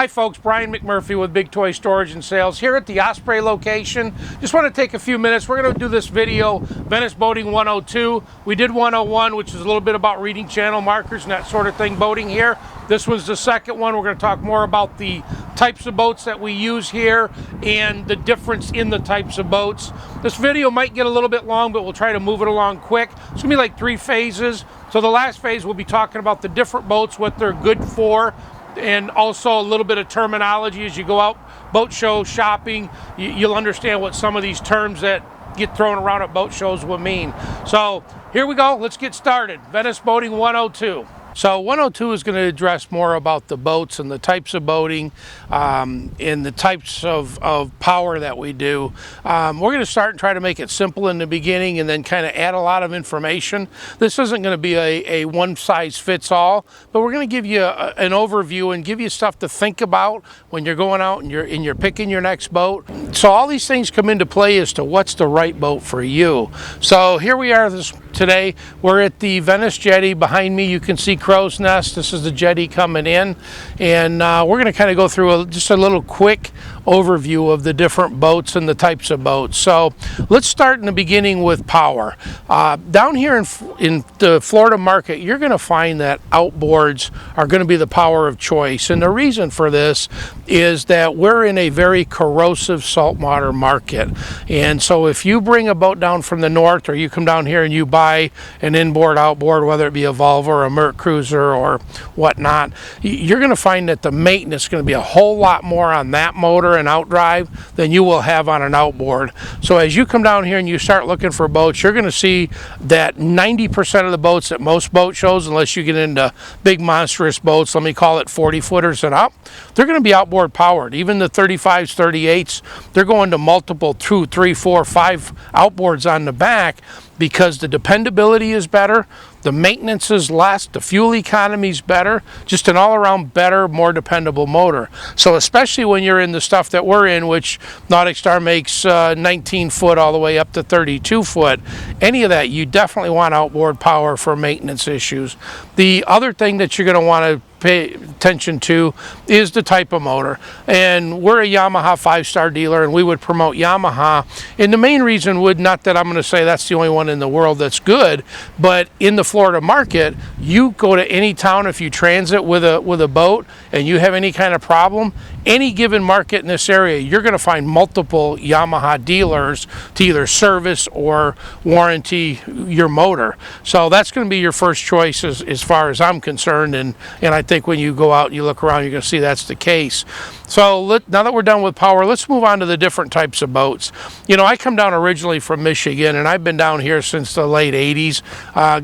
Hi folks, Brian McMurphy with BigToy Storage and Sales here at the Osprey location. Just want to take a few minutes. We're going to do this video, Venice Boating 102. We did 101, which is a little bit about reading channel markers and that sort of thing boating here. This was the second one. We're going to talk more about the types of boats that we use here and the difference in the types of boats. This video might get a little bit long, but we'll try to move it along quick. It's going to be like 3 phases. So the last phase we'll be talking about the different boats, what they're good for, and also a little bit of terminology as you go out boat show shopping. You'll understand what some of these terms that get thrown around at boat shows will mean. So here we go, let's get started. Venice Boating 102. So 102 is going to address more about the boats and the types of boating and the types of power that we do. We're going to start and try to make it simple in the beginning and then kind of add a lot of information. This isn't going to be a one-size-fits-all, but we're going to give you an overview and give you stuff to think about when you're going out and you're picking your next boat. So all these things come into play as to what's the right boat for you. So here we are today. We're at the Venice Jetty. Behind me you can see Crow's Nest. This is the jetty coming in, and we're going to kind of go through just a little quick overview of the different boats and the types of boats. So let's start in the beginning with power. Down here in the Florida market, you're going to find that outboards are going to be the power of choice, and the reason for this is that we're in a very corrosive saltwater market. And so if you bring a boat down from the north, or you come down here and you buy an inboard outboard, whether it be a Volvo or a Merc Cruiser or whatnot, you're going to find that the maintenance is going to be a whole lot more on that motor and outdrive than you will have on an outboard. So as you come down here and you start looking for boats, you're going to see that 90% of the boats at most boat shows, unless you get into big monstrous boats, let me call it 40 footers and up, they're going to be outboard powered. Even the 35s, 38s, they're going to multiple 2, 3, 4, 5 outboards on the back, because the dependability is better, the maintenance is less, the fuel economy is better, just an all-around better, more dependable motor. So especially when you're in the stuff that we're in, which Nautic Star makes 19 foot all the way up to 32 foot, any of that, you definitely want outboard power for maintenance issues. The other thing that you're going to want to pay attention to is the type of motor. And we're a Yamaha 5-star dealer, and we would promote Yamaha. And the main reason would, not that I'm going to say that's the only one in the world that's good, but in the Florida market, you go to any town, if you transit with a boat and you have any kind of problem, any given market in this area, you're going to find multiple Yamaha dealers to either service or warranty your motor. So that's going to be your first choice as far as I'm concerned, and I think when you go out and you look around, you're going to see that's the case. So now that we're done with power, let's move on to the different types of boats. You know, I come down originally from Michigan, and I've been down here since the late 80s.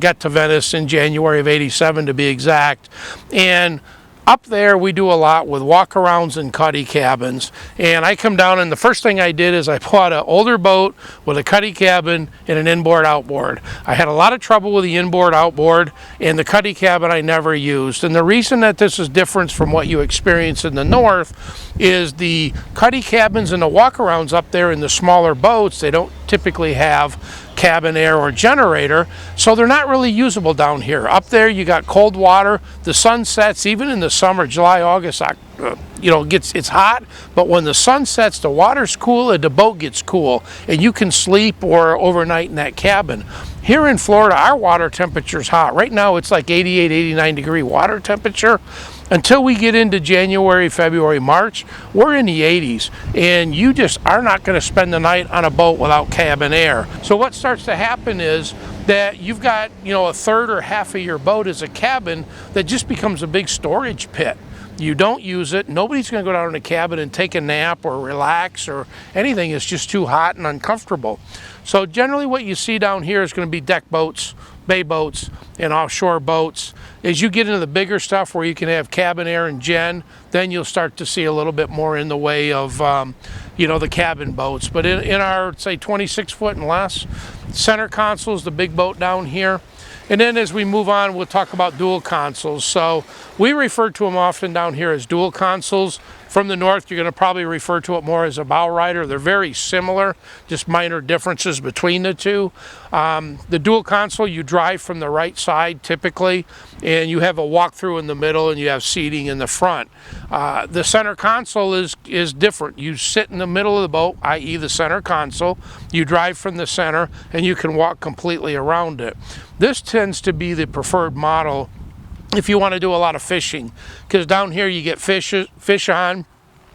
Got to Venice in January of 87 to be exact. And up there, we do a lot with walkarounds and cuddy cabins. And I come down, and the first thing I did is I bought an older boat with a cuddy cabin and an inboard outboard. I had a lot of trouble with the inboard outboard, and the cuddy cabin I never used. And the reason that this is different from what you experience in the north is the cuddy cabins and the walkarounds up there in the smaller boats, they don't typically have cabin air or generator, so they're not really usable down here. Up there you got cold water, the sun sets, even in the summer, July, August, you know, it's hot, but when the sun sets, the water's cool and the boat gets cool, and you can sleep or overnight in that cabin. Here in Florida, our water temperature's hot. Right now it's like 88, 89 degree water temperature. Until we get into January, February, March, we're in the 80s, and you just are not going to spend the night on a boat without cabin air. So what starts to happen is that you've got, you know, a third or half of your boat is a cabin that just becomes a big storage pit. You don't use it. Nobody's going to go down in the cabin and take a nap or relax or anything. It's just too hot and uncomfortable. So generally what you see down here is going to be deck boats, bay boats, and offshore boats. As you get into the bigger stuff where you can have cabin air and gen, then you'll start to see a little bit more in the way of, you know, the cabin boats. But in our, say, 26 foot and less, center console is the big boat down here. And then as we move on, we'll talk about dual consoles. So we refer to them often down here as dual consoles. From the north, you're going to probably refer to it more as a bow rider. They're very similar, just minor differences between the two. The dual console, you drive from the right side typically, and you have a walk-through in the middle, and you have seating in the front. The center console is different. You sit in the middle of the boat, i.e. the center console. You drive from the center, and you can walk completely around it. This tends to be the preferred model if you want to do a lot of fishing, because down here you get fish on,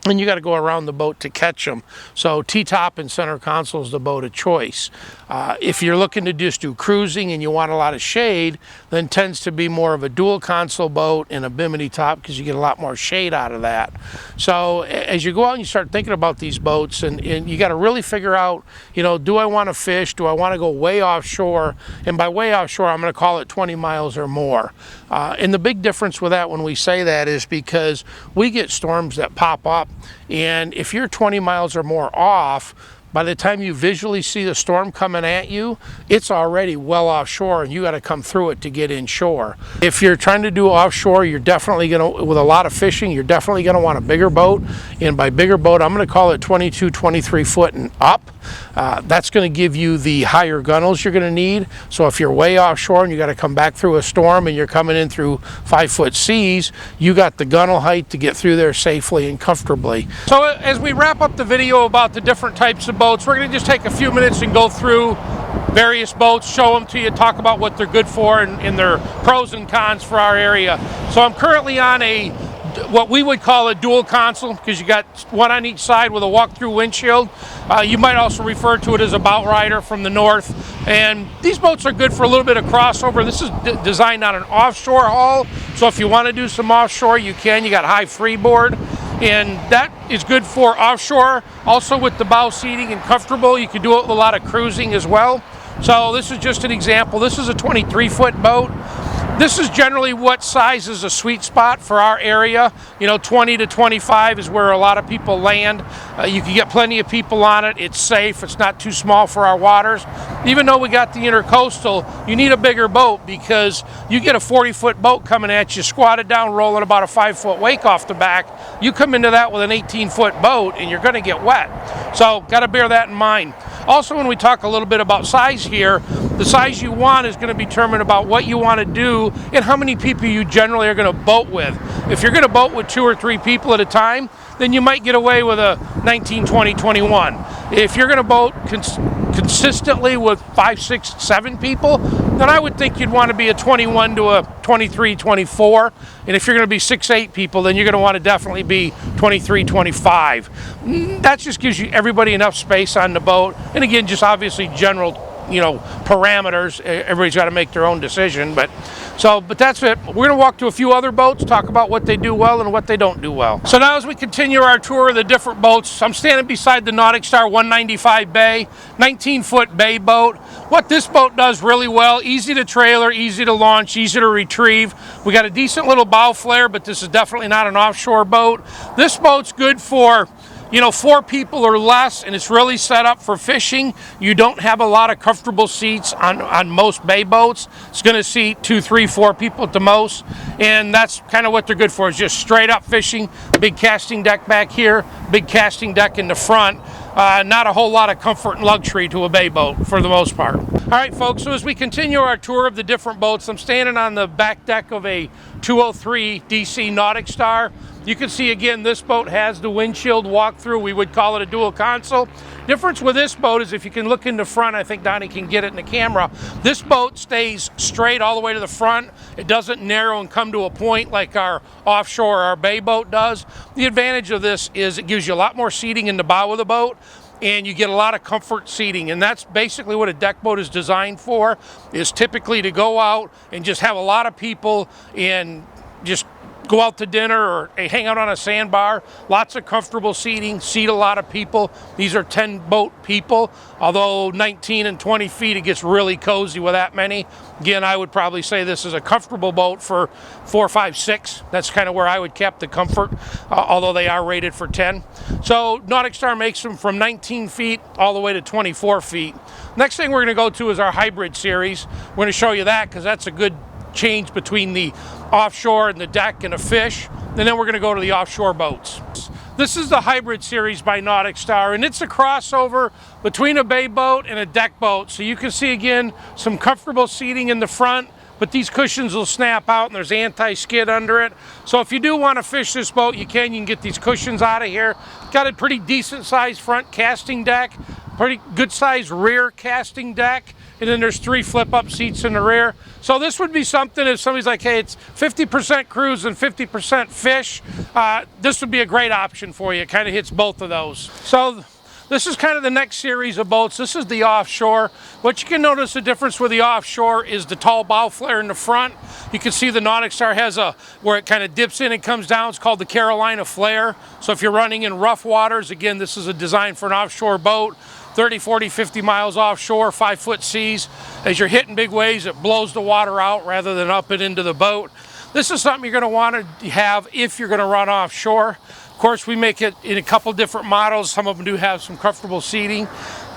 and you got to go around the boat to catch them. So T-top and center console is the boat of choice. If you're looking to just do cruising and you want a lot of shade, then tends to be more of a dual console boat and a bimini top, because you get a lot more shade out of that. So as you go out and you start thinking about these boats, and you got to really figure out, you know, do I want to fish? Do I want to go way offshore? And by way offshore, I'm going to call it 20 miles or more. And the big difference with that when we say that is because we get storms that pop up, and if you're 20 miles or more off, by the time you visually see the storm coming at you, it's already well offshore, and you got to come through it to get inshore. If you're trying to do offshore, you're definitely going to, with a lot of fishing, you're definitely going to want a bigger boat. And by bigger boat, I'm going to call it 22, 23 foot and up. That's going to give you the higher gunnels you're going to need. So if you're way offshore and you got to come back through a storm and you're coming in through 5-foot seas, you got the gunnel height to get through there safely and comfortably. So as we wrap up the video about the different types of boats, we're going to just take a few minutes and go through various boats, show them to you, talk about what they're good for and their pros and cons for our area. So I'm currently on what we would call a dual console, because you got one on each side with a walk-through windshield. You might also refer to it as a bow rider from the north. And these boats are good for a little bit of crossover. This is designed on an offshore hull, so if you want to do some offshore, you can. You got high freeboard, and that is good for offshore. Also with the bow seating and comfortable, you can do it with a lot of cruising as well. So this is just an example. This is a 23-foot boat. This is generally what size is a sweet spot for our area. You know, 20 to 25 is where a lot of people land. You can get plenty of people on it. It's safe. It's not too small for our waters. Even though we got the intercoastal, you need a bigger boat, because you get a 40-foot boat coming at you, squatted down, rolling about a 5-foot wake off the back. You come into that with an 18-foot boat, and you're going to get wet. So got to bear that in mind. Also, when we talk a little bit about size here, the size you want is going to be determined about what you want to do and how many people you generally are going to boat with. If you're going to boat with 2 or 3 people at a time, then you might get away with a 19, 20, 21. If you're going to boat consistently with 5, 6, 7 people, then I would think you'd want to be a 21 to a 23, 24. And if you're going to be 6, 8 people, then you're going to want to definitely be 23, 25. That just gives you everybody enough space on the boat. And again, just obviously general, you know, parameters. Everybody's got to make their own decision, but that's it. We're going to walk to a few other boats, talk about what they do well and what they don't do well. So now as we continue our tour of the different boats, I'm standing beside the Nautic Star 195 Bay, 19-foot bay boat. What this boat does really well: easy to trailer, easy to launch, easy to retrieve. We got a decent little bow flare, but this is definitely not an offshore boat. This boat's good for, you know, 4 people or less, and it's really set up for fishing. You don't have a lot of comfortable seats on most bay boats. It's going to seat 2, 3, 4 people at the most, and that's kind of what they're good for, is just straight up fishing. Big casting deck back here, big casting deck in the front. Not a whole lot of comfort and luxury to a bay boat for the most part. All right, folks, so as we continue our tour of the different boats, I'm standing on the back deck of a 203 DC Nautic Star. You can see again, this boat has the windshield walk-through. We would call it a dual console. Difference with this boat is, if you can look in the front, I think Donnie can get it in the camera, this boat stays straight all the way to the front. It doesn't narrow and come to a point like our offshore, our bay boat does. The advantage of this is it gives you a lot more seating in the bow of the boat, and you get a lot of comfort seating, and that's basically what a deck boat is designed for, is typically to go out and just have a lot of people and just go out to dinner or hang out on a sandbar. Lots of comfortable seating, seat a lot of people. These are 10 boat people, although 19 and 20 feet, it gets really cozy with that many. Again, I would probably say this is a comfortable boat for 4, 5, 6. That's kind of where I would cap the comfort, although they are rated for 10. So NauticStar makes them from 19 feet all the way to 24 feet. Next thing we're going to go to is our hybrid series. We're going to show you that because that's a good change between the offshore and the deck and a fish. And then we're going to go to the offshore boats. This is the hybrid series by NauticStar, and it's a crossover between a bay boat and a deck boat. So you can see again some comfortable seating in the front, but these cushions will snap out and there's anti-skid under it. So if you do want to fish this boat, you can get these cushions out of here. Got a pretty decent sized front casting deck, pretty good sized rear casting deck, and then there's 3 flip-up seats in the rear. So this would be something if somebody's like, hey, it's 50% cruise and 50% fish, this would be a great option for you. It kind of hits both of those. So this is kind of the next series of boats. This is the offshore. What you can notice the difference with the offshore is the tall bow flare in the front. You can see the NauticStar has where it kind of dips in and comes down. It's called the Carolina flare. So if you're running in rough waters, again, this is a design for an offshore boat. 30, 40, 50 miles offshore, 5-foot seas. As you're hitting big waves, it blows the water out rather than up and into the boat. This is something you're going to want to have if you're going to run offshore. Of course, we make it in a couple different models. Some of them do have some comfortable seating.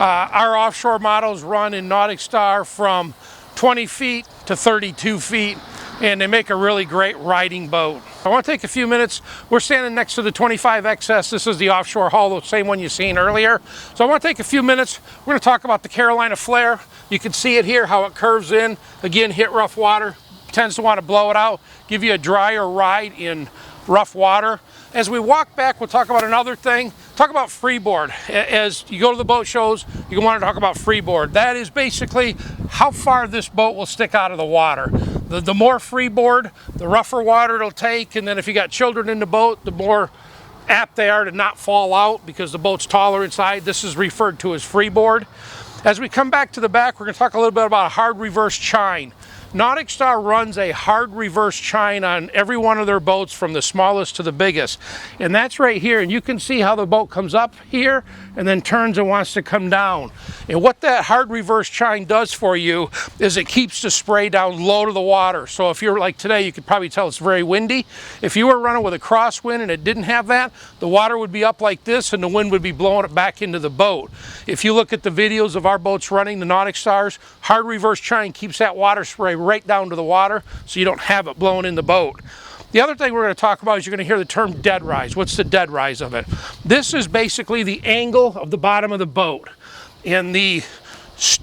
Our offshore models run in NauticStar from 20 feet to 32 feet, and they make a really great riding boat. I want to take a few minutes. We're standing next to the 25XS. This is the offshore hull, the same one you seen earlier. So I want to take a few minutes. We're going to talk about the Carolina flare. You can see it here, how it curves in. Again, hit rough water, tends to want to blow it out, give you a drier ride in rough water. As we walk back, we'll talk about another thing. Talk about freeboard. As you go to the boat shows, you want to talk about freeboard. That is basically how far this boat will stick out of the water. The more freeboard, the rougher water it'll take, and then if you got children in the boat, the more apt they are to not fall out because the boat's taller inside. This is referred to as freeboard. As we come back to the back, we're going to talk a little bit about a hard reverse chine. NauticStar runs a hard reverse chine on every one of their boats from the smallest to the biggest. And that's right here. And you can see how the boat comes up here and then turns and wants to come down. And what that hard reverse chine does for you is it keeps the spray down low to the water. So if you're like today, you could probably tell it's very windy. If you were running with a crosswind and it didn't have that, the water would be up like this and the wind would be blowing it back into the boat. If you look at the videos of our boats running, the NauticStars, hard reverse chine keeps that water spray right down to the water so you don't have it blowing in the boat. The other thing we're going to talk about is you're going to hear the term dead rise. What's the dead rise of it? This is basically the angle of the bottom of the boat. And the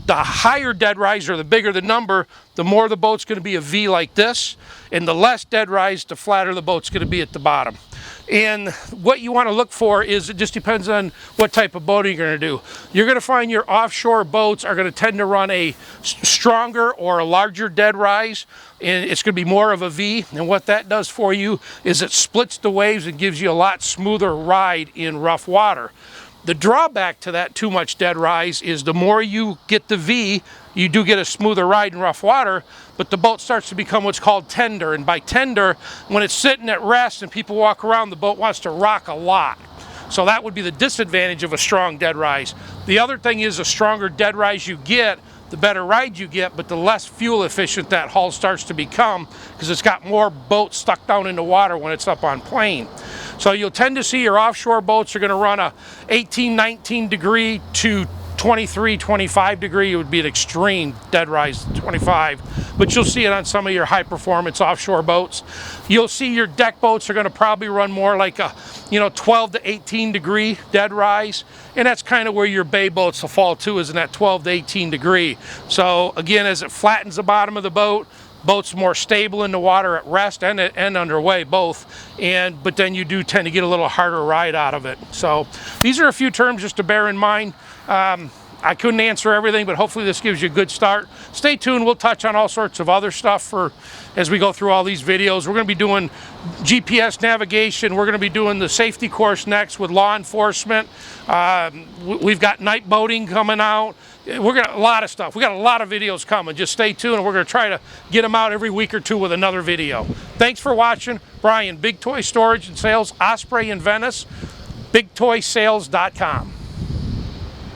higher dead rise, or the bigger the number, the more the boat's going to be a V like this. And the less dead rise, the flatter the boat's going to be at the bottom. And what you want to look for is, it just depends on what type of boating you're going to do. You're going to find your offshore boats are going to tend to run a stronger or a larger dead rise, and it's going to be more of a V. And what that does for you is it splits the waves and gives you a lot smoother ride in rough water. The drawback to that too much dead rise is the more you get the V, you do get a smoother ride in rough water, but the boat starts to become what's called tender. And by tender, when it's sitting at rest and people walk around, the boat wants to rock a lot. So that would be the disadvantage of a strong dead rise. The other thing is, the stronger dead rise you get, the better ride you get, but the less fuel efficient that hull starts to become because it's got more boats stuck down in the water when it's up on plane. So you'll tend to see your offshore boats are going to run a 18, 19 degree to 23, 25 degree. It would be an extreme dead rise, 25, but you'll see it on some of your high performance offshore boats. You'll see your deck boats are going to probably run more like a 12 to 18 degree dead rise, and that's kind of where your bay boats will fall to, is in that 12 to 18 degree. So again, as it flattens the bottom of the boat, boat's more stable in the water at rest and underway both, but then you do tend to get a little harder ride out of it. So these are a few terms just to bear in mind. I couldn't answer everything, but hopefully this gives you a good start. Stay tuned. We'll touch on all sorts of other stuff as we go through all these videos. We're going to be doing GPS navigation. We're going to be doing the safety course next with law enforcement. We've got night boating coming out. We're got a lot of stuff. We got a lot of videos coming. Just stay tuned, and we're going to try to get them out every week or two with another video. Thanks for watching. Brian, Big Toy Storage and Sales, Osprey in Venice, BigToysales.com.